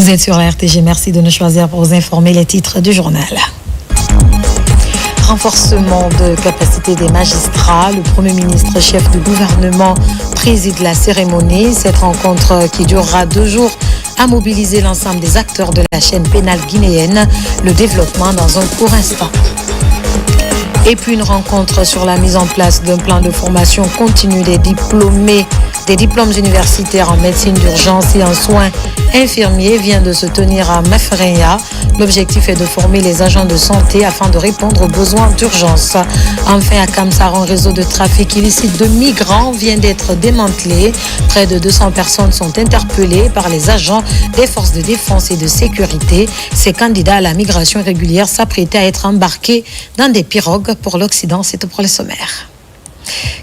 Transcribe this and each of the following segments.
Vous êtes sur la RTG, merci de nous choisir pour vous informer les titres du journal. Renforcement de capacité des magistrats. Le Premier ministre, chef du gouvernement, préside la cérémonie. Cette rencontre qui durera 2 jours a mobilisé l'ensemble des acteurs de la chaîne pénale guinéenne. Le développement dans un court instant. Et puis une rencontre sur la mise en place d'un plan de formation continue des diplômes universitaires en médecine d'urgence et en soins infirmiers vient de se tenir à Mafreya. L'objectif est de former les agents de santé afin de répondre aux besoins d'urgence. Enfin, à Kamsar, un réseau de trafic illicite de migrants vient d'être démantelé. Près de 200 personnes sont interpellées par les agents des forces de défense et de sécurité. Ces candidats à la migration régulière s'apprêtaient à être embarqués dans des pirogues pour l'Occident. C'est tout pour le sommaire.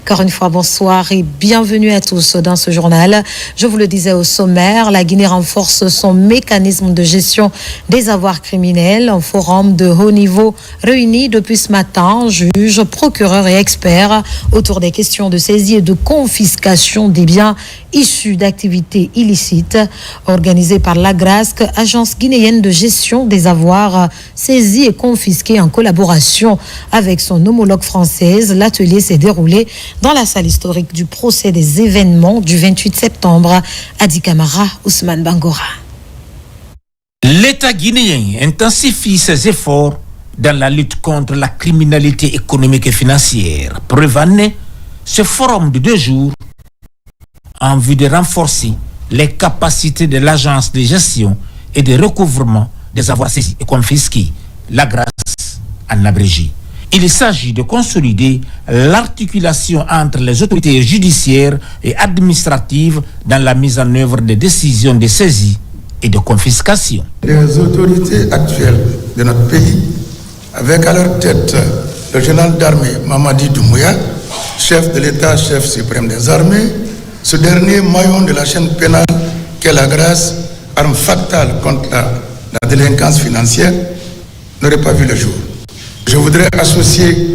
Encore une fois, bonsoir et bienvenue à tous dans ce journal. Je vous le disais au sommaire, la Guinée renforce son mécanisme de gestion des avoirs criminels. Un forum de haut niveau réuni depuis ce matin, juges, procureurs et experts autour des questions de saisie et de confiscation des biens issus d'activités illicites. Organisé par l'AGRASC, Agence guinéenne de gestion des avoirs saisis et confisqués en collaboration avec son homologue française, l'atelier s'est déroulé dans la salle historique du procès des événements du 28 septembre. Adi Kamara, Ousmane Bangora. L'État guinéen intensifie ses efforts dans la lutte contre la criminalité économique et financière. Preuve en est, ce forum de 2 jours en vue de renforcer les capacités de l'agence de gestion et de recouvrement des avoirs saisis et confisqués, l'AGRASC en abrégé. Il s'agit de consolider l'articulation entre les autorités judiciaires et administratives dans la mise en œuvre des décisions de saisie et de confiscation. Les autorités actuelles de notre pays, avec à leur tête le général d'armée Mamadi Doumbouya, chef de l'État, chef suprême des armées, ce dernier maillon de la chaîne pénale qu'est la grâce, arme fatale contre la délinquance financière, n'aurait pas vu le jour. Je voudrais associer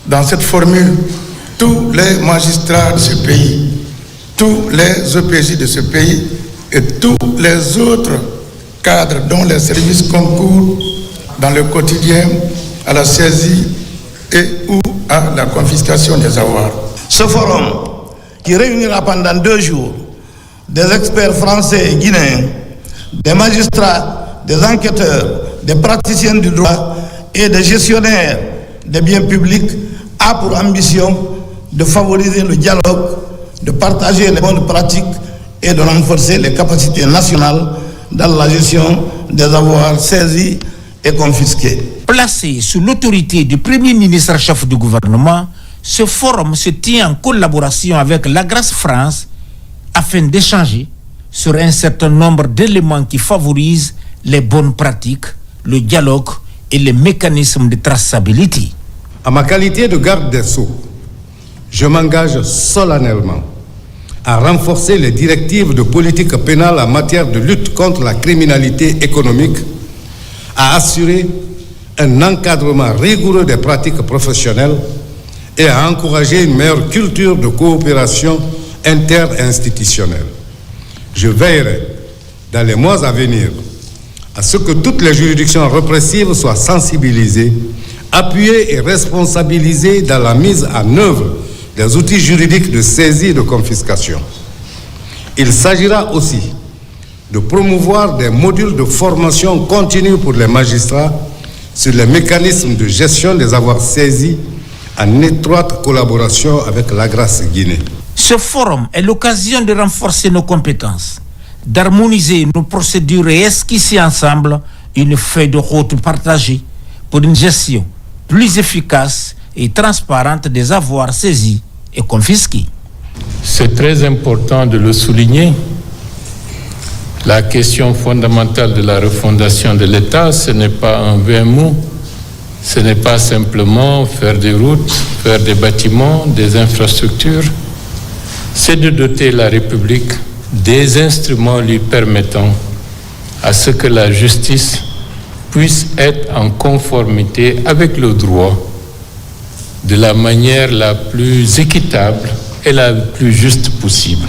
dans cette formule tous les magistrats de ce pays, tous les OPJ de ce pays et tous les autres cadres dont les services concourent dans le quotidien à la saisie et ou à la confiscation des avoirs. Ce forum qui réunira pendant 2 jours des experts français et guinéens, des magistrats, des enquêteurs, des praticiens du droit et des gestionnaires des biens publics a pour ambition de favoriser le dialogue, de partager les bonnes pratiques et de renforcer les capacités nationales dans la gestion des avoirs saisis et confisqués. Placé sous l'autorité du Premier ministre chef du gouvernement, ce forum se tient en collaboration avec l'AGRASC France afin d'échanger sur un certain nombre d'éléments qui favorisent les bonnes pratiques, le dialogue et les mécanismes de traçabilité. À ma qualité de garde des Sceaux, je m'engage solennellement à renforcer les directives de politique pénale en matière de lutte contre la criminalité économique, à assurer un encadrement rigoureux des pratiques professionnelles et à encourager une meilleure culture de coopération interinstitutionnelle. Je veillerai dans les mois à venir à ce que toutes les juridictions répressives soient sensibilisées, appuyées et responsabilisées dans la mise en œuvre des outils juridiques de saisie et de confiscation. Il s'agira aussi de promouvoir des modules de formation continue pour les magistrats sur les mécanismes de gestion des avoirs saisis en étroite collaboration avec l'AGRASC Guinée. Ce forum est l'occasion de renforcer nos compétences, d'harmoniser nos procédures et esquisser ensemble une feuille de route partagée pour une gestion plus efficace et transparente des avoirs saisis et confisqués. C'est très important de le souligner. La question fondamentale de la refondation de l'État, ce n'est pas un vain mot, ce n'est pas simplement faire des routes, faire des bâtiments, des infrastructures, c'est de doter la République des instruments lui permettant à ce que la justice puisse être en conformité avec le droit de la manière la plus équitable et la plus juste possible.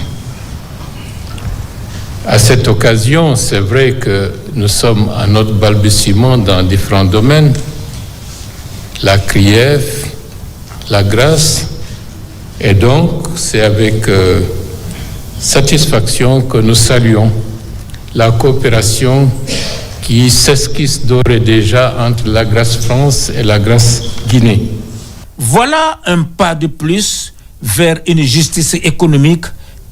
À cette occasion, c'est vrai que nous sommes à notre balbutiement dans différents domaines. La CRIEF, la grâce, et donc c'est avec satisfaction que nous saluons la coopération qui s'esquisse d'ores et déjà entre la grâce France et la grâce Guinée. Voilà un pas de plus vers une justice économique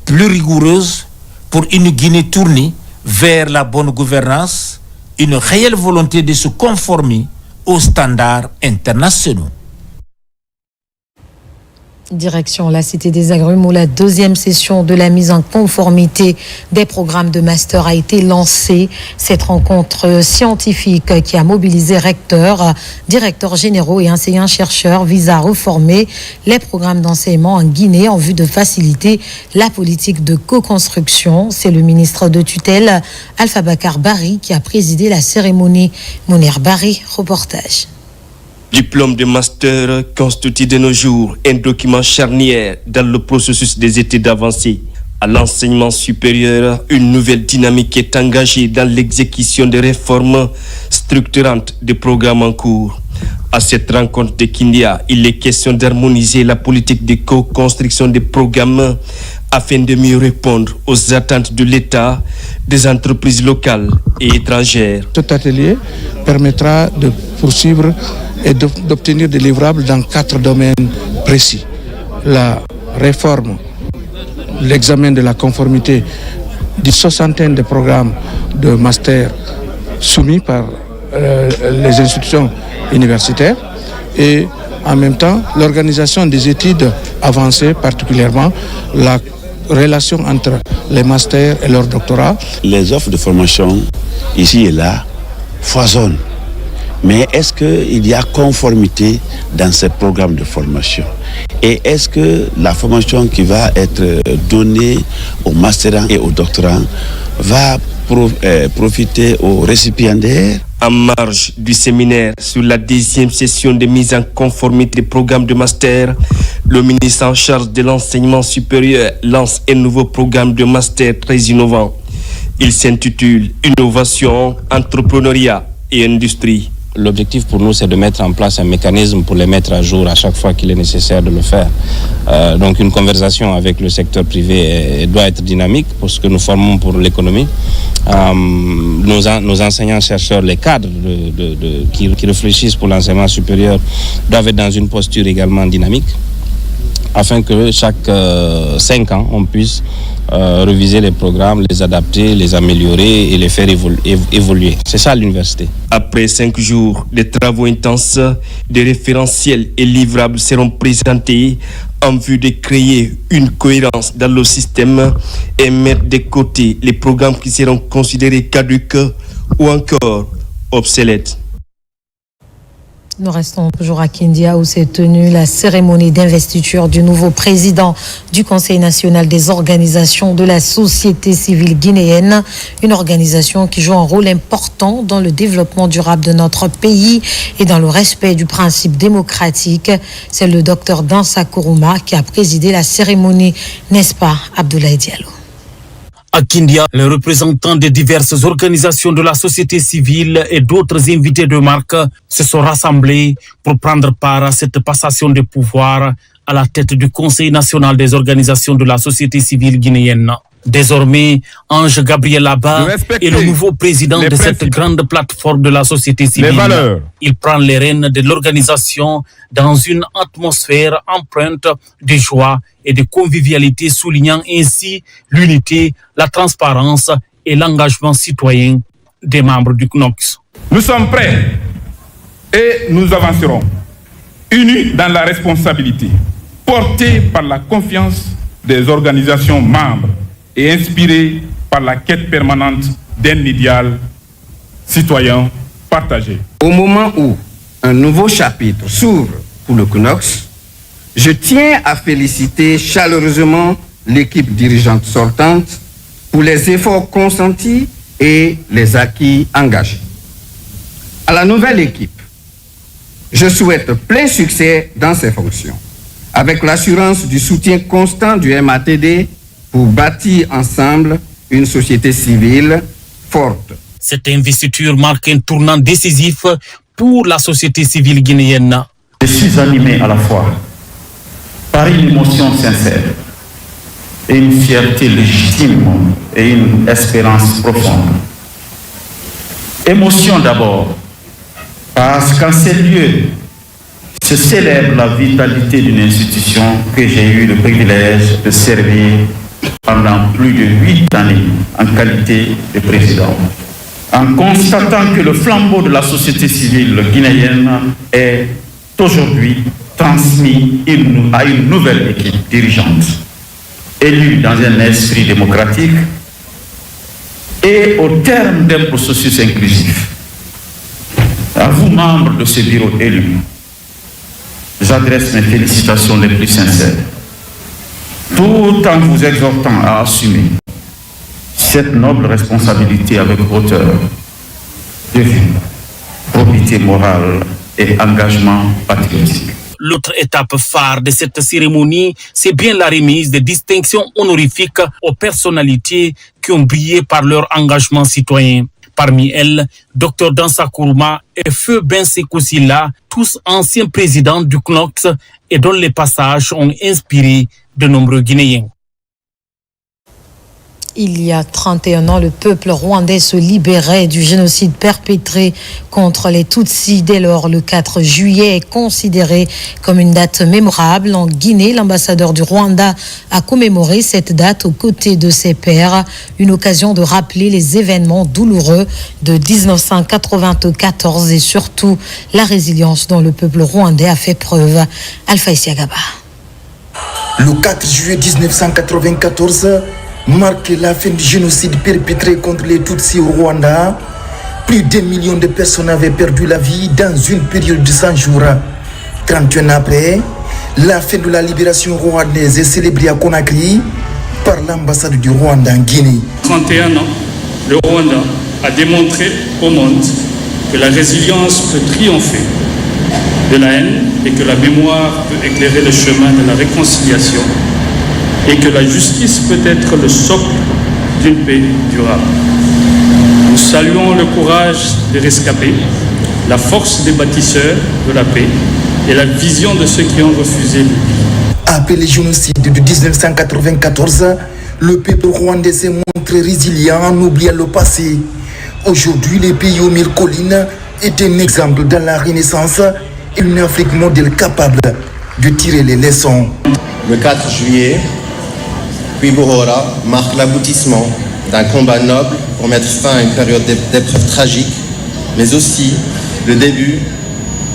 plus rigoureuse pour une Guinée tournée vers la bonne gouvernance, une réelle volonté de se conformer aux standards internationaux. Direction la Cité des Agrumes où la deuxième session de la mise en conformité des programmes de master a été lancée. Cette rencontre scientifique qui a mobilisé recteurs, directeurs généraux et enseignants-chercheurs vise à reformer les programmes d'enseignement en Guinée en vue de faciliter la politique de co-construction. C'est le ministre de tutelle Alpha Bakar Barry qui a présidé la cérémonie. Mounir Barry, reportage. Diplôme de master constitue de nos jours un document charnière dans le processus des études avancées. À l'enseignement supérieur, une nouvelle dynamique est engagée dans l'exécution des réformes structurantes des programmes en cours. À cette rencontre de Kindia, il est question d'harmoniser la politique de co-construction des programmes afin de mieux répondre aux attentes de l'État, des entreprises locales et étrangères. Cet atelier permettra de poursuivre et d'obtenir des livrables dans 4 domaines précis. La réforme, l'examen de la conformité d'une soixantaine de programmes de master soumis par les institutions universitaires et en même temps l'organisation des études avancées, particulièrement la relation entre les masters et leurs doctorats. Les offres de formation ici et là foisonnent. Mais est-ce qu'il y a conformité dans ces programmes de formation? Et est-ce que la formation qui va être donnée aux mastérants et aux doctorants va profiter aux récipiendaires? En marge du séminaire sur la 10e session de mise en conformité des programmes de master, le ministre en charge de l'enseignement supérieur lance un nouveau programme de master très innovant. Il s'intitule Innovation, entrepreneuriat et industrie. L'objectif pour nous, c'est de mettre en place un mécanisme pour les mettre à jour à chaque fois qu'il est nécessaire de le faire. Donc une conversation avec le secteur privé doit être dynamique pour ce que nous formons pour l'économie. Nos enseignants-chercheurs, les cadres qui réfléchissent pour l'enseignement supérieur doivent être dans une posture également dynamique afin que chaque 5 ans, on puisse reviser les programmes, les adapter, les améliorer et les faire évoluer. C'est ça l'université. Après 5 jours de travaux intenses, des référentiels et livrables seront présentés en vue de créer une cohérence dans le système et mettre de côté les programmes qui seront considérés caducs ou encore obsolètes. Nous restons toujours à Kindia où s'est tenue la cérémonie d'investiture du nouveau président du Conseil national des organisations de la société civile guinéenne, une organisation qui joue un rôle important dans le développement durable de notre pays et dans le respect du principe démocratique. C'est le docteur Dansa Kourouma qui a présidé la cérémonie, n'est-ce pas, Abdoulaye Diallo? À Kindia, les représentants des diverses organisations de la société civile et d'autres invités de marque se sont rassemblés pour prendre part à cette passation de pouvoir à la tête du Conseil national des organisations de la société civile guinéenne. Désormais, Ange Gabriel Abba est le nouveau président de cette grande plateforme de la société civile. Il prend les rênes de l'organisation dans une atmosphère empreinte de joie et de convivialité, soulignant ainsi l'unité, la transparence et l'engagement citoyen des membres du CNOX. Nous sommes prêts et nous avancerons, unis dans la responsabilité, portés par la confiance des organisations membres et inspirés par la quête permanente d'un idéal citoyen partagé. Au moment où un nouveau chapitre s'ouvre pour le CNOX, je tiens à féliciter chaleureusement l'équipe dirigeante sortante pour les efforts consentis et les acquis engagés. À la nouvelle équipe, je souhaite plein succès dans ses fonctions, avec l'assurance du soutien constant du MATD pour bâtir ensemble une société civile forte. Cette investiture marque un tournant décisif pour la société civile guinéenne. Je suis animé à la fois par une émotion sincère et une fierté légitime et une espérance profonde. Émotion d'abord, parce qu'en ces lieux se célèbre la vitalité d'une institution que j'ai eu le privilège de servir pendant plus de 8 années en qualité de président. En constatant que le flambeau de la société civile guinéenne est aujourd'hui transmis à une nouvelle équipe dirigeante, élue dans un esprit démocratique et au terme d'un processus inclusif. À vous, membres de ce bureau élu, j'adresse mes félicitations les plus sincères, tout en vous exhortant à assumer cette noble responsabilité avec hauteur de vue, probité morale et engagement patriotique. L'autre étape phare de cette cérémonie, c'est bien la remise des distinctions honorifiques aux personnalités qui ont brillé par leur engagement citoyen. Parmi elles, Dr Dansa Kourouma et Feu Ben Sékou Sylla, tous anciens présidents du CNOCS et dont les passages ont inspiré de nombreux Guinéens. Il y a 31 ans, le peuple rwandais se libérait du génocide perpétré contre les Tutsis. Dès lors, le 4 juillet est considéré comme une date mémorable. En Guinée, l'ambassadeur du Rwanda a commémoré cette date aux côtés de ses pairs. Une occasion de rappeler les événements douloureux de 1994 et surtout la résilience dont le peuple rwandais a fait preuve. Alpha Isiagaba. Le 4 juillet 1994 marque la fin du génocide perpétré contre les Tutsis au Rwanda. Plus d'1 million de personnes avaient perdu la vie dans une période de 100 jours. 31 ans après, la fin de la libération rwandaise est célébrée à Conakry par l'ambassade du Rwanda en Guinée. 31 ans, le Rwanda a démontré au monde que la résilience peut triompher de la haine et que la mémoire peut éclairer le chemin de la réconciliation et que la justice peut être le socle d'une paix durable. Nous saluons le courage des rescapés, la force des bâtisseurs de la paix et la vision de ceux qui ont refusé le vie. Après le génocide de 1994, le peuple rwandais s'est montré résilient en oubliant le passé. Aujourd'hui, le pays aux 1000 collines est un exemple dans la Renaissance et une Afrique modèle capable de tirer les leçons. Le 4 juillet, Kwibohora marque l'aboutissement d'un combat noble pour mettre fin à une période d'épreuves tragiques, mais aussi le début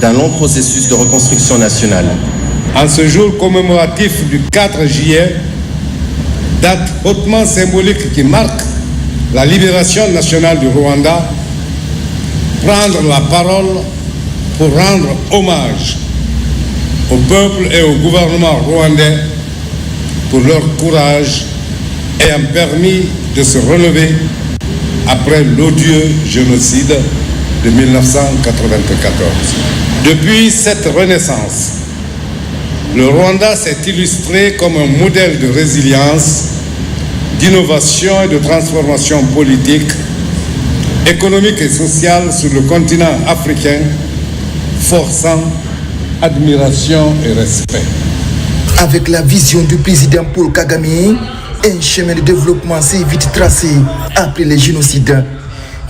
d'un long processus de reconstruction nationale. En ce jour commémoratif du 4 juillet, date hautement symbolique qui marque la libération nationale du Rwanda, prendre la parole pour rendre hommage au peuple et au gouvernement rwandais pour leur courage ayant permis de se relever après l'odieux génocide de 1994. Depuis cette renaissance, le Rwanda s'est illustré comme un modèle de résilience, d'innovation et de transformation politique, économique et sociale sur le continent africain, forçant admiration et respect. Avec la vision du président Paul Kagame, un chemin de développement s'est vite tracé après les génocides.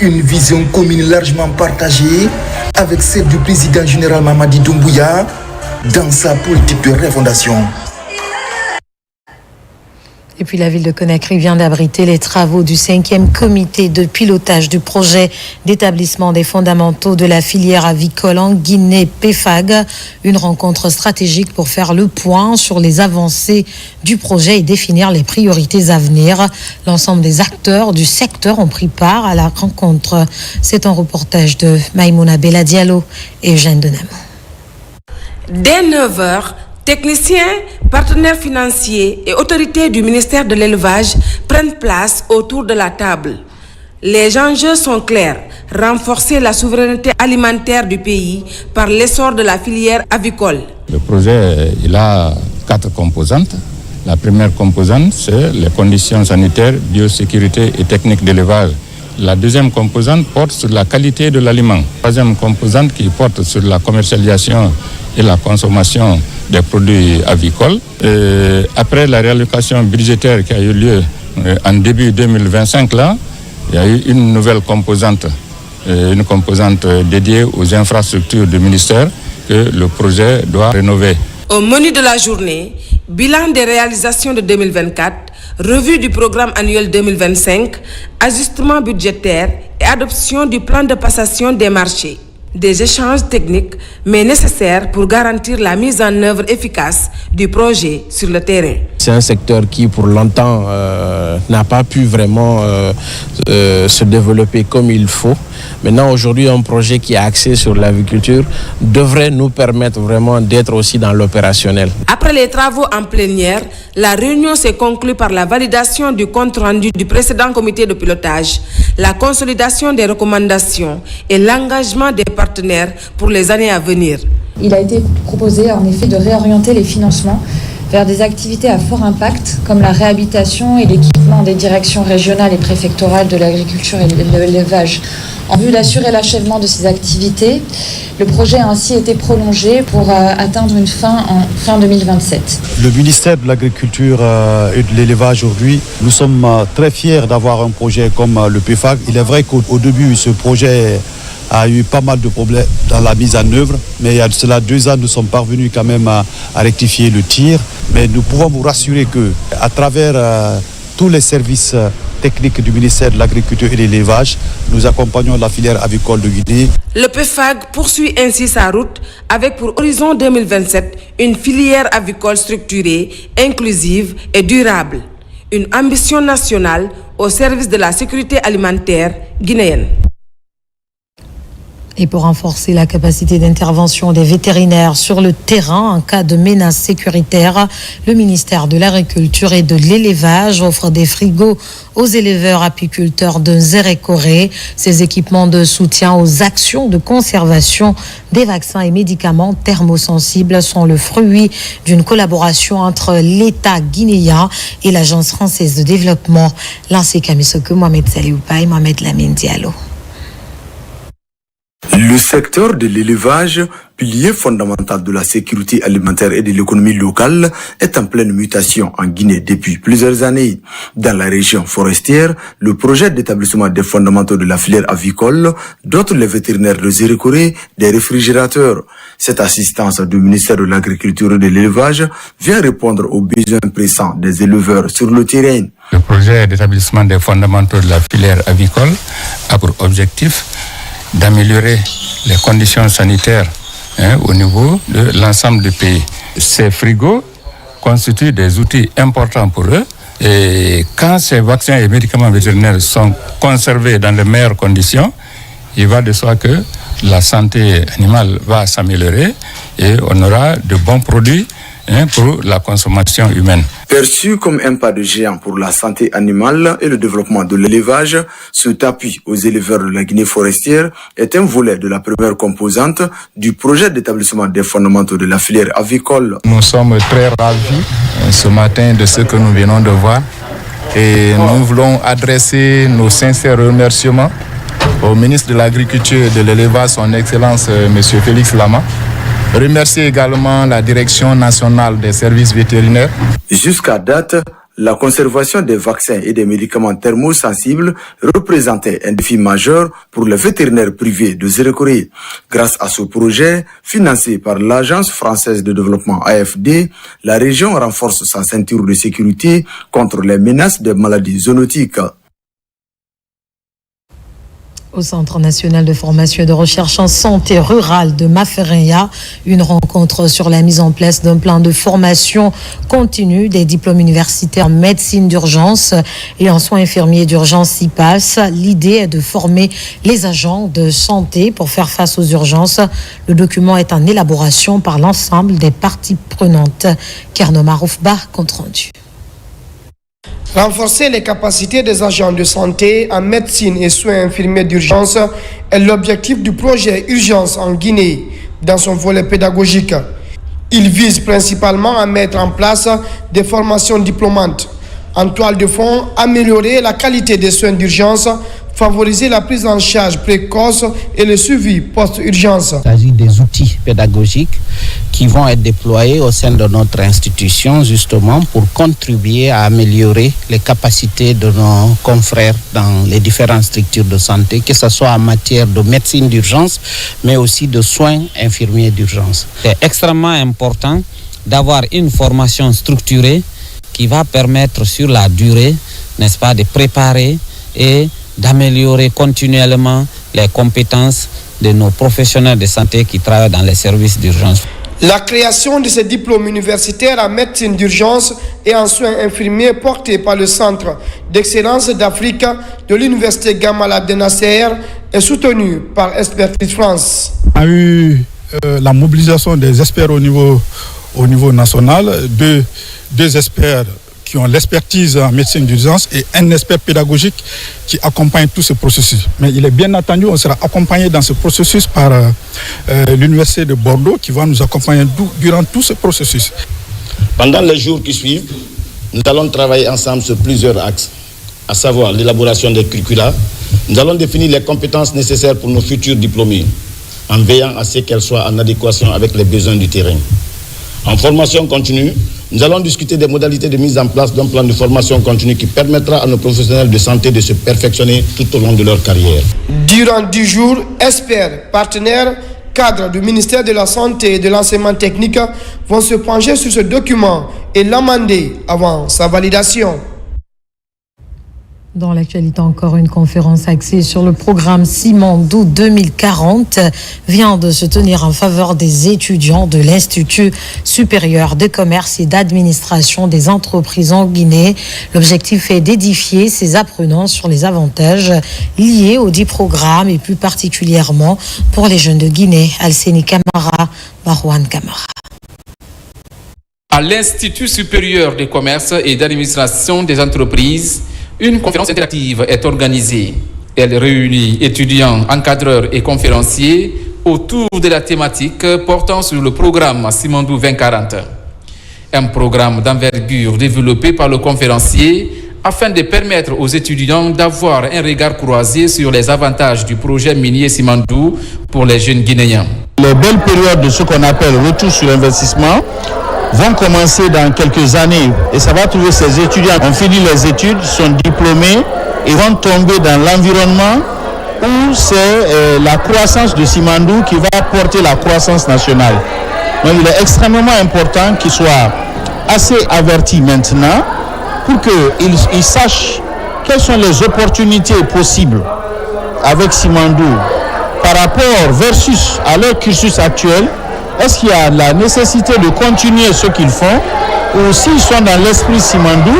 Une vision commune largement partagée avec celle du président général Mamadi Doumbouya dans sa politique de refondation. Et puis la ville de Conakry vient d'abriter les travaux du 5e comité de pilotage du projet d'établissement des fondamentaux de la filière avicole en Guinée, PEFAG. Une rencontre stratégique pour faire le point sur les avancées du projet et définir les priorités à venir. L'ensemble des acteurs du secteur ont pris part à la rencontre. C'est un reportage de Maïmouna Bella Diallo et Eugène Denam. Dès 9h, techniciens, partenaires financiers et autorités du ministère de l'élevage prennent place autour de la table. Les enjeux sont clairs. Renforcer la souveraineté alimentaire du pays par l'essor de la filière avicole. Le projet, il a 4 composantes. La première composante, c'est les conditions sanitaires, biosécurité et techniques d'élevage. La deuxième composante porte sur la qualité de l'aliment. La troisième composante qui porte sur la commercialisation et la consommation des produits avicoles. Après la réallocation budgétaire qui a eu lieu en début 2025, là, il y a eu une nouvelle composante, dédiée aux infrastructures du ministère que le projet doit rénover. Au menu de la journée, bilan des réalisations de 2024, revue du programme annuel 2025, ajustement budgétaire et adoption du plan de passation des marchés. Des échanges techniques, mais nécessaires pour garantir la mise en œuvre efficace du projet sur le terrain. C'est un secteur qui, pour longtemps, n'a pas pu vraiment se développer comme il faut. Maintenant, aujourd'hui, un projet qui est axé sur l'agriculture devrait nous permettre vraiment d'être aussi dans l'opérationnel. Après les travaux en plénière, la réunion s'est conclue par la validation du compte rendu du précédent comité de pilotage, la consolidation des recommandations et l'engagement des partenaires pour les années à venir. Il a été proposé en effet de réorienter les financements vers des activités à fort impact comme la réhabilitation et l'équipement des directions régionales et préfectorales de l'agriculture et de l'élevage. En vue d'assurer l'achèvement de ces activités, le projet a ainsi été prolongé pour atteindre une fin en fin 2027. Le ministère de l'Agriculture et de l'Élevage aujourd'hui, nous sommes très fiers d'avoir un projet comme le PFAG. Il est vrai qu'au début, ce projet a eu pas mal de problèmes dans la mise en œuvre, mais il y a de cela 2 ans, nous sommes parvenus quand même à rectifier le tir. Mais nous pouvons vous rassurer que, à travers tous les services techniques du ministère de l'Agriculture et de l'Élevage, nous accompagnons la filière avicole de Guinée. Le PFAG poursuit ainsi sa route avec pour horizon 2027 une filière avicole structurée, inclusive et durable. Une ambition nationale au service de la sécurité alimentaire guinéenne. Et pour renforcer la capacité d'intervention des vétérinaires sur le terrain en cas de menace sécuritaire, le ministère de l'Agriculture et de l'Élevage offre des frigos aux éleveurs apiculteurs de Nzérékoré. Ces équipements de soutien aux actions de conservation des vaccins et médicaments thermosensibles sont le fruit d'une collaboration entre l'État guinéen et l'Agence française de développement. Lancé Kamisoko, Mohamed Salioupaï, Mohamed Lamine Diallo. Le secteur de l'élevage, pilier fondamental de la sécurité alimentaire et de l'économie locale, est en pleine mutation en Guinée depuis plusieurs années. Dans la région forestière, le projet d'établissement des fondamentaux de la filière avicole dote les vétérinaires de Nzérékoré des réfrigérateurs. Cette assistance du ministère de l'Agriculture et de l'Élevage vient répondre aux besoins pressants des éleveurs sur le terrain. Le projet d'établissement des fondamentaux de la filière avicole a pour objectif d'améliorer les conditions sanitaires au niveau de l'ensemble du pays. Ces frigos constituent des outils importants pour eux et quand ces vaccins et médicaments vétérinaires sont conservés dans les meilleures conditions, il va de soi que la santé animale va s'améliorer et on aura de bons produits pour la consommation humaine. Perçu comme un pas de géant pour la santé animale et le développement de l'élevage, cet appui aux éleveurs de la Guinée forestière est un volet de la première composante du projet d'établissement des fondamentaux de la filière avicole. Nous sommes très ravis ce matin de ce que nous venons de voir et nous voulons adresser nos sincères remerciements au ministre de l'Agriculture et de l'Élevage, son Excellence M. Félix Lama. Remercier également la Direction nationale des services vétérinaires. Jusqu'à date, la conservation des vaccins et des médicaments thermosensibles représentait un défi majeur pour les vétérinaires privés de Nzérékoré. Grâce à ce projet, financé par l'Agence française de développement AFD, la région renforce sa ceinture de sécurité contre les menaces des maladies zoonotiques. Au Centre national de formation et de recherche en santé rurale de Mafereya, une rencontre sur la mise en place d'un plan de formation continue des diplômes universitaires en médecine d'urgence et en soins infirmiers d'urgence y passe. L'idée est de former les agents de santé pour faire face aux urgences. Le document est en élaboration par l'ensemble des parties prenantes. Kerno Maroufba, compte rendu. Renforcer les capacités des agents de santé en médecine et soins infirmiers d'urgence est l'objectif du projet Urgence en Guinée, dans son volet pédagogique. Il vise principalement à mettre en place des formations diplômantes. En toile de fond, améliorer la qualité des soins d'urgence, favoriser la prise en charge précoce et le suivi post-urgence. Il s'agit des outils pédagogiques qui vont être déployés au sein de notre institution justement pour contribuer à améliorer les capacités de nos confrères dans les différentes structures de santé, que ce soit en matière de médecine d'urgence, mais aussi de soins infirmiers d'urgence. C'est extrêmement important d'avoir une formation structurée qui va permettre sur la durée, n'est-ce pas, de préparer et d'améliorer continuellement les compétences de nos professionnels de santé qui travaillent dans les services d'urgence. La création de ces diplômes universitaires en médecine d'urgence et en soins infirmiers portés par le Centre d'excellence d'Afrique de l'Université Gamal Abdel Nasser est soutenue par Expertise France. On a eu la mobilisation des experts au niveau national, deux experts qui ont l'expertise en médecine d'urgence et un expert pédagogique qui accompagne tout ce processus. Mais il est bien entendu, on sera accompagné dans ce processus par l'Université de Bordeaux qui va nous accompagner durant tout ce processus. Pendant les jours qui suivent, nous allons travailler ensemble sur plusieurs axes, à savoir l'élaboration des curricula. Nous allons définir les compétences nécessaires pour nos futurs diplômés, en veillant à ce qu'elles soient en adéquation avec les besoins du terrain. En formation continue, nous allons discuter des modalités de mise en place d'un plan de formation continue qui permettra à nos professionnels de santé de se perfectionner tout au long de leur carrière. Durant 10 jours, experts, partenaires, cadres du ministère de la Santé et de l'enseignement technique vont se pencher sur ce document et l'amender avant sa validation. Dans l'actualité, encore une conférence axée sur le programme Simandou 2040 vient de se tenir en faveur des étudiants de l'Institut supérieur de commerce et d'administration des entreprises en Guinée. L'objectif est d'édifier ces apprenants sur les avantages liés aux 10 programmes et plus particulièrement pour les jeunes de Guinée. Alseni Kamara, Marwan Kamara. À l'Institut supérieur de commerce et d'administration des entreprises, une conférence interactive est organisée. Elle réunit étudiants, encadreurs et conférenciers autour de la thématique portant sur le programme Simandou 2040. Un programme d'envergure développé par le conférencier afin de permettre aux étudiants d'avoir un regard croisé sur les avantages du projet minier Simandou pour les jeunes Guinéens. Les belles périodes de ce qu'on appelle retour sur investissement vont commencer dans quelques années et ça va trouver ces étudiants ont fini les études, sont diplômés et vont tomber dans l'environnement où c'est la croissance de Simandou qui va porter la croissance nationale. Donc il est extrêmement important qu'ils soient assez avertis maintenant pour qu'ils sachent quelles sont les opportunités possibles avec Simandou par rapport versus à leur cursus actuel. Est-ce qu'il y a la nécessité de continuer ce qu'ils font ou s'ils sont dans l'esprit Simandou,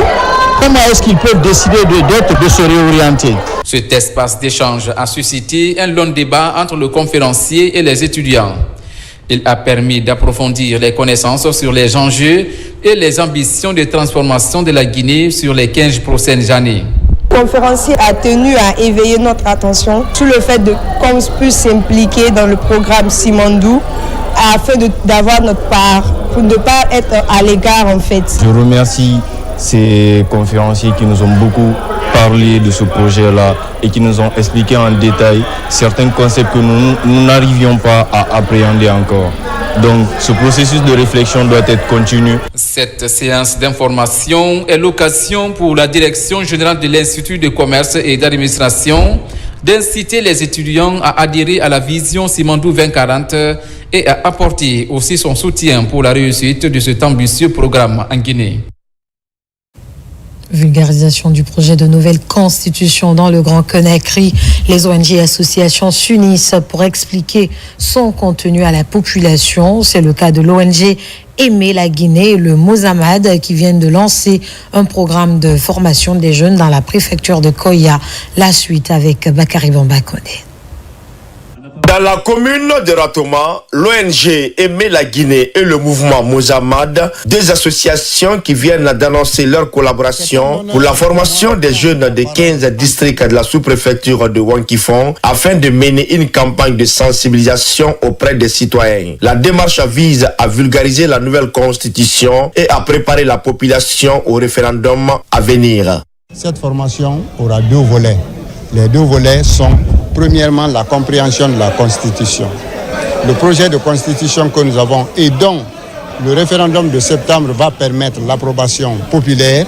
comment est-ce qu'ils peuvent décider de se réorienter? Cet espace d'échange a suscité un long débat entre le conférencier et les étudiants. Il a permis d'approfondir les connaissances sur les enjeux et les ambitions de transformation de la Guinée sur les 15 prochaines années. Le conférencier a tenu à éveiller notre attention sur le fait qu'on puisse s'impliquer dans le programme Simandou afin d'avoir notre part, pour ne pas être à l'égard en fait. Je remercie ces conférenciers qui nous ont beaucoup parlé de ce projet-là et qui nous ont expliqué en détail certains concepts que nous n'arrivions pas à appréhender encore. Donc ce processus de réflexion doit être continu. Cette séance d'information est l'occasion pour la direction générale de l'Institut de commerce et d'administration d'inciter les étudiants à adhérer à la vision Simandou 2040 et à apporter aussi son soutien pour la réussite de cet ambitieux programme en Guinée. Vulgarisation du projet de nouvelle constitution dans le Grand Conakry. Les ONG et associations s'unissent pour expliquer son contenu à la population. C'est le cas de l'ONG Aimer la Guinée et le Mozamad qui viennent de lancer un programme de formation des jeunes dans la préfecture de Koya. La suite avec Bakary Bambakone. Dans la commune de Ratoma, l'ONG Aimer la Guinée et le mouvement Mozamad, deux associations qui viennent d'annoncer leur collaboration pour la formation des jeunes des 15 districts de la sous-préfecture de Wankifong afin de mener une campagne de sensibilisation auprès des citoyens. La démarche vise à vulgariser la nouvelle constitution et à préparer la population au référendum à venir. Cette formation aura deux volets. Les deux volets sont premièrement la compréhension de la Constitution. Le projet de Constitution que nous avons et dont le référendum de septembre va permettre l'approbation populaire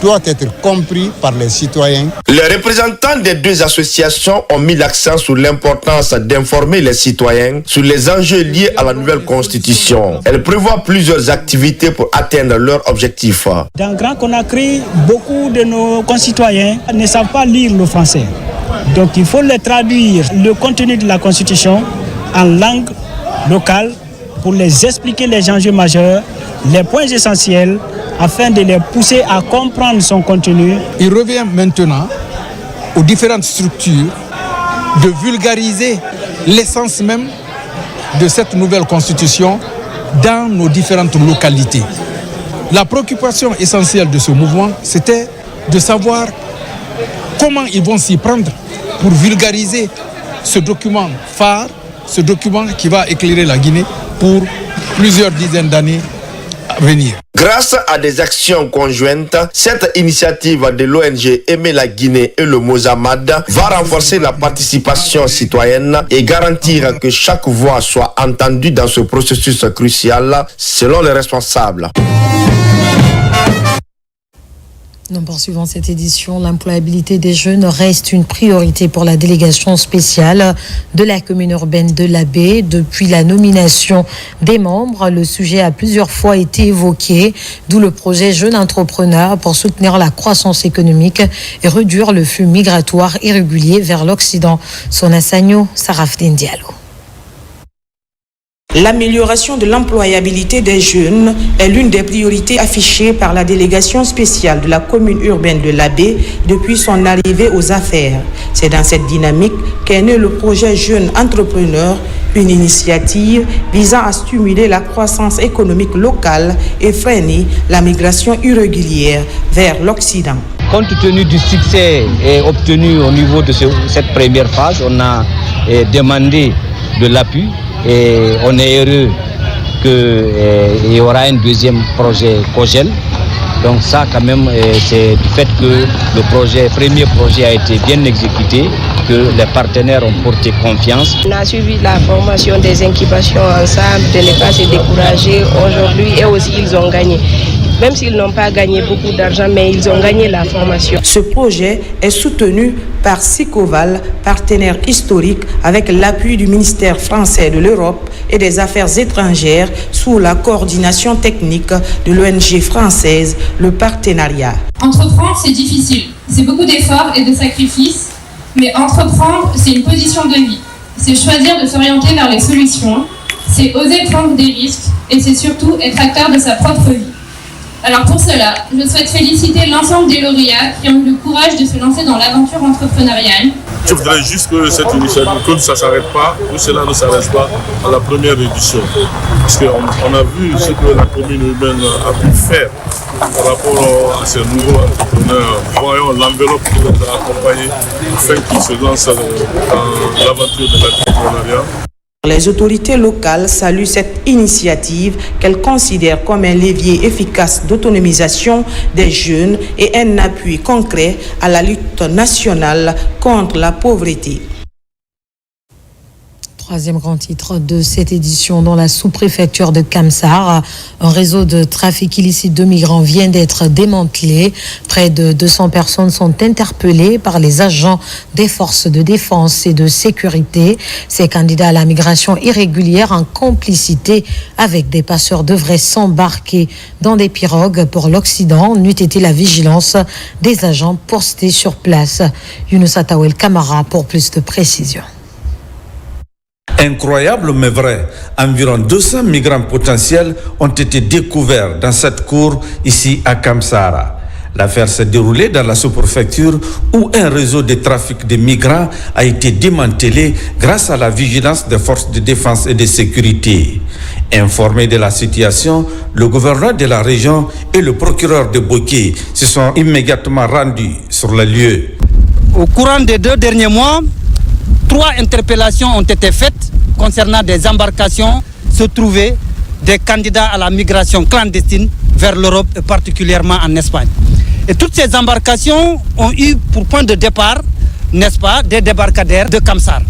doit être compris par les citoyens. Les représentants des deux associations ont mis l'accent sur l'importance d'informer les citoyens sur les enjeux liés à la nouvelle constitution. Elles prévoient plusieurs activités pour atteindre leurs objectifs. Dans Grand Conakry, beaucoup de nos concitoyens ne savent pas lire le français. Donc il faut les traduire le contenu de la constitution en langue locale pour les expliquer les enjeux majeurs, les points essentiels, afin de les pousser à comprendre son contenu. Il revient maintenant aux différentes structures de vulgariser l'essence même de cette nouvelle constitution dans nos différentes localités. La préoccupation essentielle de ce mouvement, c'était de savoir comment ils vont s'y prendre pour vulgariser ce document phare, ce document qui va éclairer la Guinée pour plusieurs dizaines d'années à venir. Grâce à des actions conjointes, cette initiative de l'ONG Aimer la Guinée et le Mozamad va renforcer la participation citoyenne et garantir que chaque voix soit entendue dans ce processus crucial, selon les responsables. Nous poursuivons cette édition. L'employabilité des jeunes reste une priorité pour la délégation spéciale de la commune urbaine de l'Abbé. Depuis la nomination des membres, le sujet a plusieurs fois été évoqué, d'où le projet Jeunes Entrepreneurs pour soutenir la croissance économique et réduire le flux migratoire irrégulier vers l'Occident. Sona Sagno, Sarafdine Diallo. L'amélioration de l'employabilité des jeunes est l'une des priorités affichées par la délégation spéciale de la commune urbaine de l'Abbé depuis son arrivée aux affaires. C'est dans cette dynamique qu'est né le projet Jeunes Entrepreneurs, une initiative visant à stimuler la croissance économique locale et freiner la migration irrégulière vers l'Occident. Compte tenu du succès obtenu au niveau de cette première phase, on a demandé de l'appui. Et on est heureux qu'il y aura un deuxième projet COGEL. Donc ça quand même, c'est du fait que le premier projet a été bien exécuté, que les partenaires ont porté confiance. On a suivi la formation des incubations ensemble, de ne pas se décourager aujourd'hui et aussi ils ont gagné. Même s'ils n'ont pas gagné beaucoup d'argent, mais ils ont gagné la formation. Ce projet est soutenu par Sicoval, partenaire historique, avec l'appui du ministère français de l'Europe et des Affaires étrangères sous la coordination technique de l'ONG française, le partenariat. Entreprendre, c'est difficile. C'est beaucoup d'efforts et de sacrifices, mais entreprendre, c'est une position de vie. C'est choisir de s'orienter vers les solutions, c'est oser prendre des risques et c'est surtout être acteur de sa propre vie. Alors pour cela, je souhaite féliciter l'ensemble des lauréats qui ont eu le courage de se lancer dans l'aventure entrepreneuriale. Je voudrais juste que cette initiative, que ça ne s'arrête pas, que cela ne s'arrête pas à la première édition. Parce qu'on a vu ce que la commune urbaine a pu faire par rapport à ces nouveaux entrepreneurs. Voyons l'enveloppe qui les a accompagnés afin qu'ils se lancent dans l'aventure de l'entrepreneuriat. Les autorités locales saluent cette initiative qu'elles considèrent comme un levier efficace d'autonomisation des jeunes et un appui concret à la lutte nationale contre la pauvreté. Troisième grand titre de cette édition dans la sous-préfecture de Kamsar. Un réseau de trafic illicite de migrants vient d'être démantelé. Près de 200 personnes sont interpellées par les agents des forces de défense et de sécurité. Ces candidats à la migration irrégulière en complicité avec des passeurs devraient s'embarquer dans des pirogues pour l'Occident. N'eût été la vigilance des agents postés sur place. Younous Atawel Kamara pour plus de précisions. Incroyable mais vrai, environ 200 migrants potentiels ont été découverts dans cette cour ici à Kamsara. L'affaire s'est déroulée dans la sous-préfecture où un réseau de trafic de migrants a été démantelé grâce à la vigilance des forces de défense et de sécurité. Informé de la situation, le gouverneur de la région et le procureur de Boké se sont immédiatement rendus sur le lieu. Au courant des 2 derniers mois, 3 interpellations ont été faites concernant des embarcations se trouvaient des candidats à la migration clandestine vers l'Europe et particulièrement en Espagne. Et toutes ces embarcations ont eu pour point de départ, n'est-ce pas, des débarcadères de Kamsar.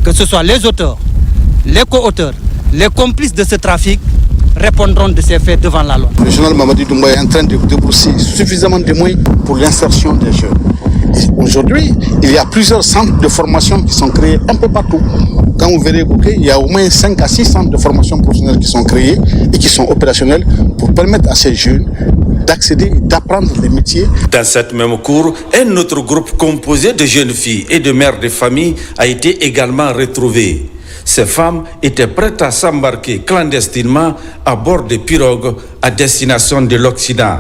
Que ce soit les auteurs, les co-auteurs, les complices de ce trafic répondront de ces faits devant la loi. Le général Mamadi Doumbouya est en train de débrousser suffisamment de moyens pour l'insertion des jeunes. Aujourd'hui, il y a plusieurs centres de formation qui sont créés un peu partout. Quand vous verrez Boké, il y a au moins 5 à 6 centres de formation professionnelle qui sont créés et qui sont opérationnels pour permettre à ces jeunes d'accéder et d'apprendre les métiers. Dans cette même cour, un autre groupe composé de jeunes filles et de mères de famille a été également retrouvé. Ces femmes étaient prêtes à s'embarquer clandestinement à bord de pirogues à destination de l'Occident.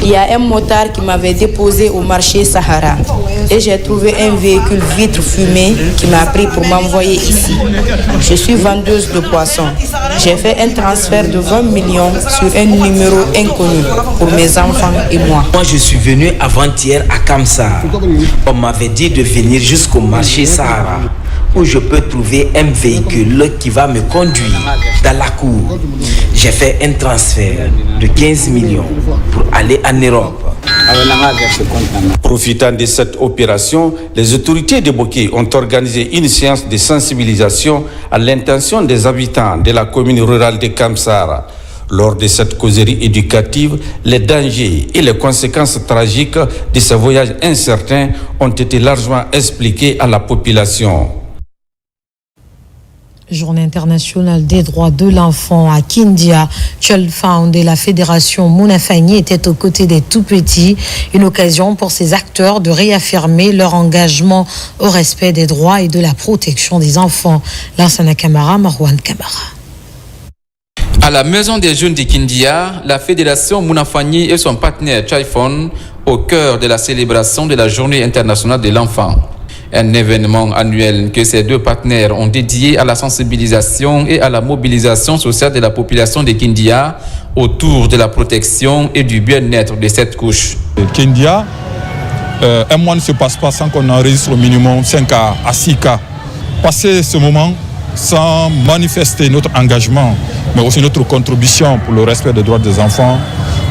Il y a un motard qui m'avait déposé au marché Sahara et j'ai trouvé un véhicule vitre fumée qui m'a pris pour m'envoyer ici. Je suis vendeuse de poissons. J'ai fait un transfert de 20 millions sur un numéro inconnu pour mes enfants et moi. Moi, je suis venu avant-hier à Kamsar. On m'avait dit de venir jusqu'au marché Sahara où je peux trouver un véhicule qui va me conduire dans la cour. J'ai fait un transfert de 15 millions pour aller en Europe. Profitant de cette opération, les autorités de Boké ont organisé une séance de sensibilisation à l'intention des habitants de la commune rurale de Kamsar. Lors de cette causerie éducative, les dangers et les conséquences tragiques de ce voyage incertain ont été largement expliqués à la population. Journée internationale des droits de l'enfant à Kindia. Child Fund et la fédération Mounafani étaient aux côtés des tout-petits. Une occasion pour ces acteurs de réaffirmer leur engagement au respect des droits et de la protection des enfants. Lansana Kamara, Marwan Kamara. À la Maison des Jeunes de Kindia, la fédération Mounafani et son partenaire Child Fund au cœur de la célébration de la Journée internationale de l'enfant. Un événement annuel que ces deux partenaires ont dédié à la sensibilisation et à la mobilisation sociale de la population de Kindia autour de la protection et du bien-être de cette couche. Kindia, un mois ne se passe pas sans qu'on enregistre au minimum 5 cas à 6 cas. Passer ce moment sans manifester notre engagement, mais aussi notre contribution pour le respect des droits des enfants,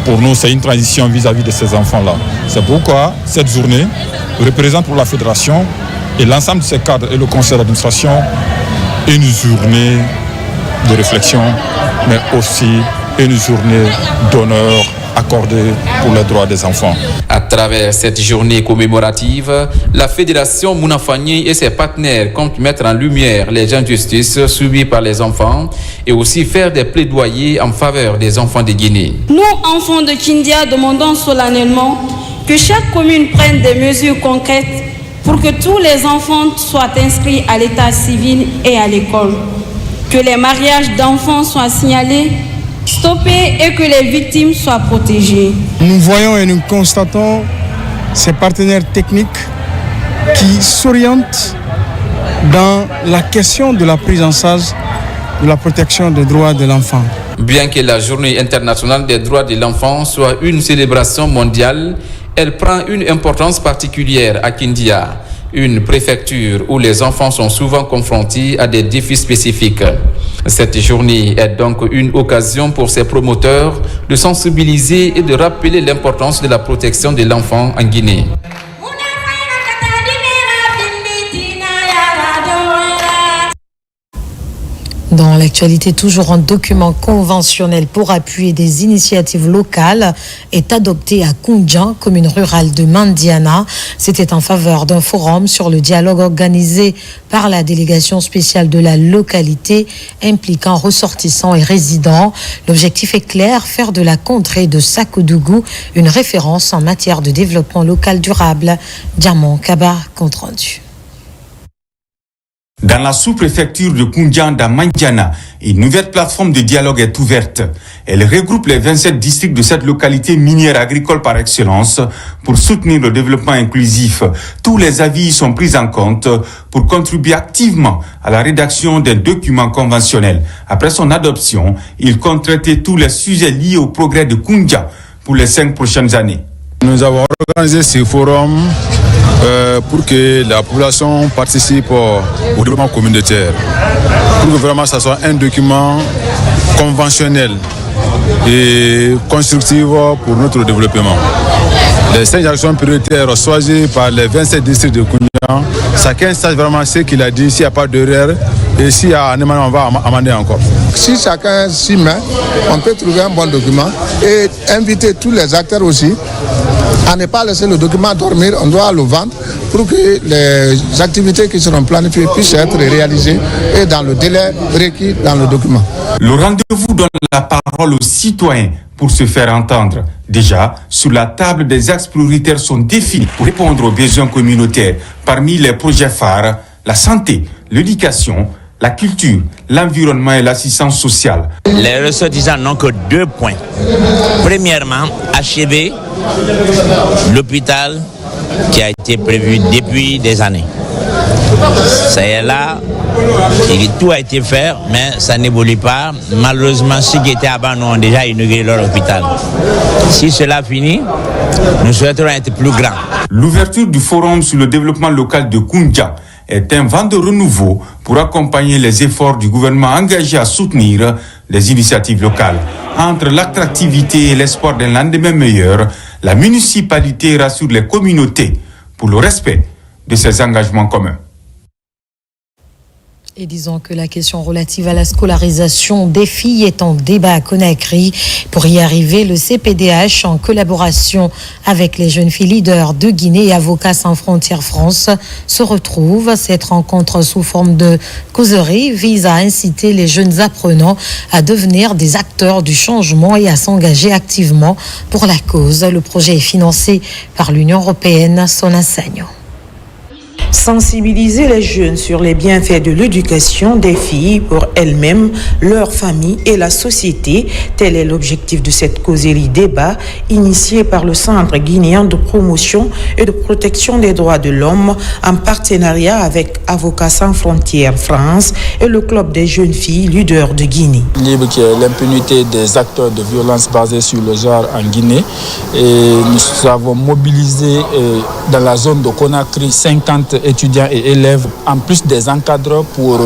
pour nous, c'est une transition vis-à-vis de ces enfants-là. C'est pourquoi cette journée représente pour la fédération et l'ensemble de ses cadres et le conseil d'administration une journée de réflexion, mais aussi une journée d'honneur accordée pour les droits des enfants. À travers cette journée commémorative, la fédération Mounafani et ses partenaires comptent mettre en lumière les injustices subies par les enfants et aussi faire des plaidoyers en faveur des enfants de Guinée. Nous, enfants de Kindia, demandons solennellement que chaque commune prenne des mesures concrètes pour que tous les enfants soient inscrits à l'état civil et à l'école, que les mariages d'enfants soient signalés, stoppés et que les victimes soient protégées. Nous voyons et nous constatons ces partenaires techniques qui s'orientent dans la question de la prise en charge de la protection des droits de l'enfant. Bien que la Journée internationale des droits de l'enfant soit une célébration mondiale, elle prend une importance particulière à Kindia, une préfecture où les enfants sont souvent confrontés à des défis spécifiques. Cette journée est donc une occasion pour ses promoteurs de sensibiliser et de rappeler l'importance de la protection de l'enfant en Guinée. Dans l'actualité, toujours un document conventionnel pour appuyer des initiatives locales est adopté à Koundjan, commune rurale de Mandiana. C'était en faveur d'un forum sur le dialogue organisé par la délégation spéciale de la localité impliquant ressortissants et résidents. L'objectif est clair, faire de la contrée de Sakodougou une référence en matière de développement local durable. Diamant Kaba, compte rendu. Dans la sous-préfecture de Koundian, dans Mandiana, une nouvelle plateforme de dialogue est ouverte. Elle regroupe les 27 districts de cette localité minière agricole par excellence pour soutenir le développement inclusif. Tous les avis sont pris en compte pour contribuer activement à la rédaction d'un document conventionnel. Après son adoption, il compte traiter tous les sujets liés au progrès de Koundian pour les 5 prochaines années. Nous avons organisé ce forum pour que la population participe au développement communautaire, pour que vraiment ça soit un document conventionnel et constructif pour notre développement. Les 5 actions prioritaires choisies par les 27 districts de Koundian, chacun sache vraiment ce qu'il a dit, s'il n'y a pas d'erreur, et s'il y a un amendement, on va amender encore. Si chacun s'y met, on peut trouver un bon document et inviter tous les acteurs aussi à ne pas laisser le document dormir. On doit le vendre pour que les activités qui seront planifiées puissent être réalisées et dans le délai requis dans le document. Le rendez-vous donne la parole aux citoyens pour se faire entendre. Déjà, sur la table, des axes prioritaires sont définis pour répondre aux besoins communautaires. Parmi les projets phares, la santé, l'éducation, la culture, l'environnement et l'assistance sociale. Les ressortissants n'ont que 2 points. Premièrement, achever l'hôpital qui a été prévu depuis des années. C'est là, tout a été fait, mais ça n'évolue pas. Malheureusement, ceux qui étaient avant nous ont déjà inauguré leur hôpital. Si cela finit, nous souhaiterons être plus grands. L'ouverture du forum sur le développement local de Koundian est un vent de renouveau pour accompagner les efforts du gouvernement engagé à soutenir les initiatives locales. Entre l'attractivité et l'espoir d'un lendemain meilleur, la municipalité rassure les communautés pour le respect de ses engagements communs. Et disons que la question relative à la scolarisation des filles est en débat à Conakry. Pour y arriver, le CPDH, en collaboration avec les jeunes filles leaders de Guinée et Avocats sans frontières France, se retrouve. Cette rencontre sous forme de causerie vise à inciter les jeunes apprenants à devenir des acteurs du changement et à s'engager activement pour la cause. Le projet est financé par l'Union européenne, son enseignant. Sensibiliser les jeunes sur les bienfaits de l'éducation des filles pour elles-mêmes, leur famille et la société. Tel est l'objectif de cette causerie débat initiée par le Centre guinéen de promotion et de protection des droits de l'homme en partenariat avec Avocats sans frontières France et le Club des jeunes filles leaders de Guinée. Libre qui est l'impunité des acteurs de violence basés sur le genre en Guinée. Et nous avons mobilisé dans la zone de Conakry 50 étudiants et élèves, en plus des encadreurs, pour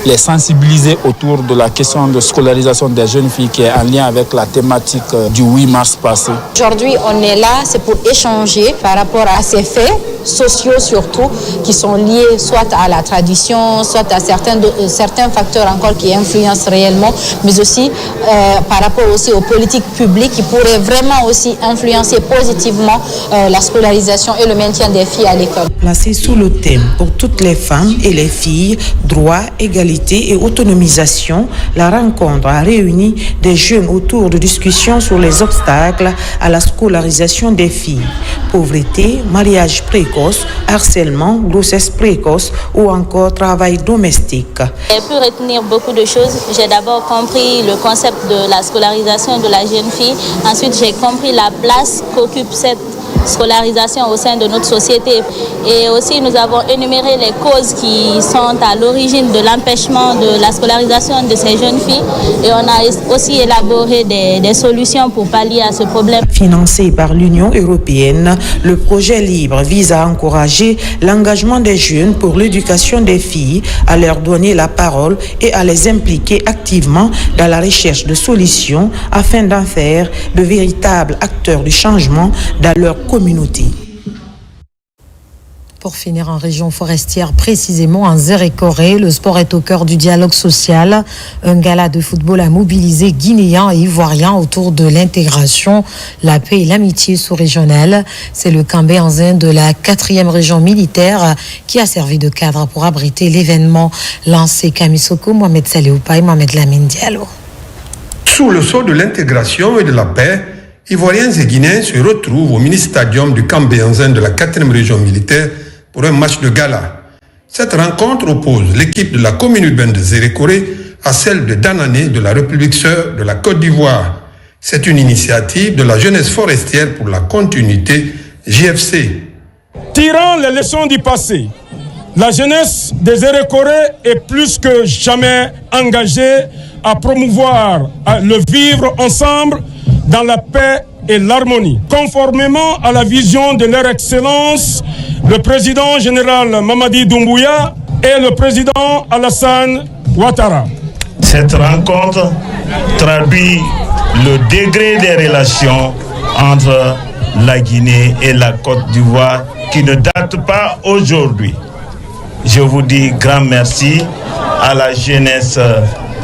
les sensibiliser autour de la question de scolarisation des jeunes filles qui est en lien avec la thématique du 8 mars passé. Aujourd'hui, on est là, c'est pour échanger par rapport à ces faits sociaux surtout, qui sont liés soit à la tradition, soit à certains facteurs encore qui influencent réellement, mais aussi par rapport aussi aux politiques publiques qui pourraient vraiment aussi influencer positivement la scolarisation et le maintien des filles à l'école. Placé sous le thème pour toutes les femmes et les filles, droit, égalité et autonomisation, la rencontre a réuni des jeunes autour de discussions sur les obstacles à la scolarisation des filles. Pauvreté, mariage précoce, harcèlement, grossesse précoce ou encore travail domestique. J'ai pu retenir beaucoup de choses. J'ai d'abord compris le concept de la scolarisation de la jeune fille. Ensuite, j'ai compris la place qu'occupe cette scolarisation au sein de notre société. Et aussi, nous avons énuméré les causes qui sont à l'origine de l'empêchement de la scolarisation de ces jeunes filles. Et on a aussi élaboré des solutions pour pallier à ce problème. Financé par l'Union européenne, le projet Libre vise à encourager l'engagement des jeunes pour l'éducation des filles, à leur donner la parole et à les impliquer activement dans la recherche de solutions afin d'en faire de véritables acteurs du changement dans leur communauté. Pour finir en région forestière, précisément en Zérékoré, le sport est au cœur du dialogue social. Un gala de football a mobilisé Guinéens et Ivoiriens autour de l'intégration, la paix et l'amitié sous-régionale. C'est le Kambé en Zin de la 4e région militaire qui a servi de cadre pour abriter l'événement lancé Kamisoko, Mohamed Saléoupa et Mohamed Lamine Diallo. Sous le sceau de l'intégration et de la paix, Ivoiriens et Guinéens se retrouvent au mini-stadium du Kambé en Zin de la 4e région militaire pour un match de gala. Cette rencontre oppose l'équipe de la commune urbaine de Zérékoré à celle de Danané de la République sœur de la Côte d'Ivoire. C'est une initiative de la jeunesse forestière pour la continuité JFC. Tirant les leçons du passé, la jeunesse des Zérékoré est plus que jamais engagée à promouvoir le vivre ensemble dans la paix et l'harmonie. Conformément à la vision de leur excellence, le président général Mamadi Doumbouya et le président Alassane Ouattara. Cette rencontre traduit le degré des relations entre la Guinée et la Côte d'Ivoire qui ne date pas aujourd'hui. Je vous dis grand merci à la jeunesse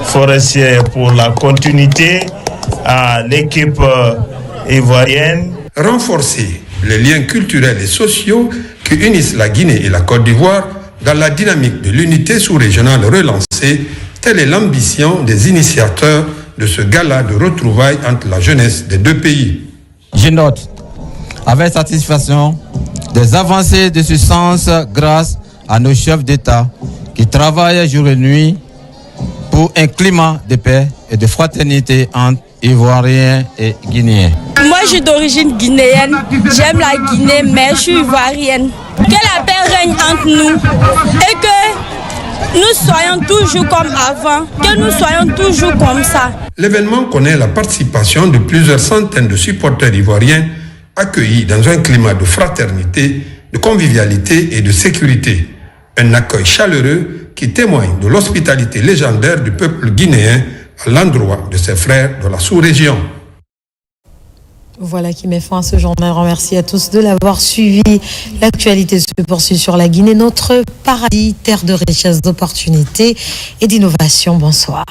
forestière pour la continuité, à l'équipe ivoirienne. Renforcer les liens culturels et sociaux qui unissent la Guinée et la Côte d'Ivoire dans la dynamique de l'unité sous-régionale relancée, telle est l'ambition des initiateurs de ce gala de retrouvailles entre la jeunesse des deux pays. Je note avec satisfaction des avancées de ce sens grâce à nos chefs d'État qui travaillent jour et nuit pour un climat de paix et de fraternité entre Ivoiriens et Guinéens. Moi, je suis d'origine guinéenne. J'aime la Guinée, mais je suis ivoirienne. Que la paix règne entre nous et que nous soyons toujours comme avant, que nous soyons toujours comme ça. L'événement connaît la participation de plusieurs centaines de supporters ivoiriens accueillis dans un climat de fraternité, de convivialité et de sécurité. Un accueil chaleureux qui témoigne de l'hospitalité légendaire du peuple guinéen à l'endroit de ses frères de la sous-région. Voilà qui met fin à ce journal. Remercie à tous de l'avoir suivi. L'actualité se poursuit sur la Guinée, notre paradis, terre de richesse, d'opportunités et d'innovation. Bonsoir.